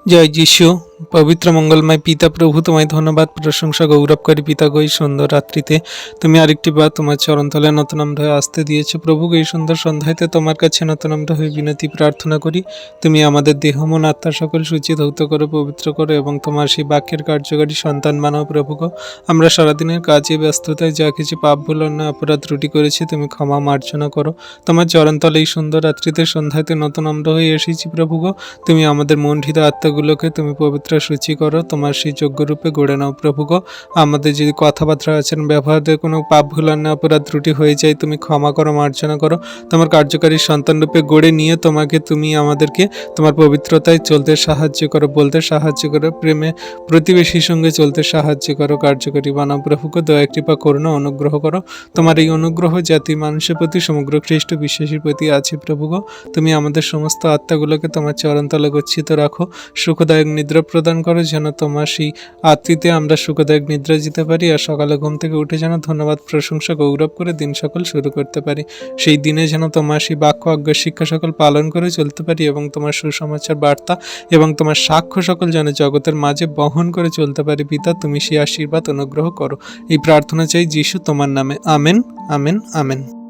জয় যিশু। পবিত্র মঙ্গলময় পিতা প্রভু, তোমায় ধন্যবাদ, প্রশংসা, গৌরব করি পিতা গো। এই সুন্দর রাত্রিতে তুমি আরেকটি বার তোমার চরণতলে নতুন আমরা হয়ে আসতে দিয়েছো প্রভু। এই সুন্দর সন্ধ্যাতে তোমার কাছে নতুন আমরা হয়ে বিনতি প্রার্থনা করি, তুমি আমাদের দেহ মন আত্মা সকল সূচি ধৌত করো, পবিত্র করো এবং তোমার সেই বাক্যের কার্যকারী সন্তান বানাও প্রভু গো। আমরা সারাদিনের কাজে ব্যস্ততায় যা কিছু পাপ ভুল অন্যায় অপরাধ ত্রুটি করেছি তুমি ক্ষমা মার্জনা করো। তোমার চরণতলে এই সুন্দর রাত্রিতে সন্ধ্যাতে নতুন আমরা হয়ে এসেছি প্রভু গো। তুমি আমাদের মণ্ডিত আত্মাগুলোকে তুমি পবিত্র সূচি করো, তোমার সেই যোগ্য রূপে গড়ে নাও প্রভু গো। আমাদের যদি কথাবার্তা আছেন ব্যবহারে কোনো পাপ ভুল অন্যায় অপরাধ ত্রুটি হয়ে যায় তুমি ক্ষমা করো, মার্জনা করো। তোমার কার্যকারী সন্তান রূপে গড়ে নিয়ে তুমি আমাদেরকে তোমার পবিত্রতায় চলতে সাহায্য করো, বলতে সাহায্য করো, প্রেমে প্রতিবেশীর সঙ্গে চলতে সাহায্য করো, কার্যকারী বানাও প্রভু গো। দয়া কৃপা করুণা অনুগ্রহ করো। তোমার এই অনুগ্রহ জাতি মানুষের প্রতি, সমগ্র খ্রিস্ট বিশ্বাসীর প্রতি আছে প্রভু গো। তুমি আমাদের সমস্ত আত্মাগুলোকে তোমার চরণতলে গচ্ছিত রাখো, সুখদায়ক নিদ্রা প্রদান করো, যেন তোমার সেই আত্মীতে আমরা সুখদায়ক নিদ্রা যেতে পারি আর সকালে ঘুম থেকে উঠে যেন ধন্যবাদ, প্রশংসা, গৌরব করে দিন সকল শুরু করতে পারি। সেই দিনে যেন তোমার সেই বাক্য আজ্ঞা শিক্ষা সকল পালন করে চলতে পারি এবং তোমার সুসমাচার বার্তা এবং তোমার সাক্ষ্য সকল যেন জগতের মাঝে বহন করে চলতে পারি পিতা। তুমি সেই আশীর্বাদ অনুগ্রহ করো। এই প্রার্থনা চাই যিশু তোমার নামে। Amen, amen, amen.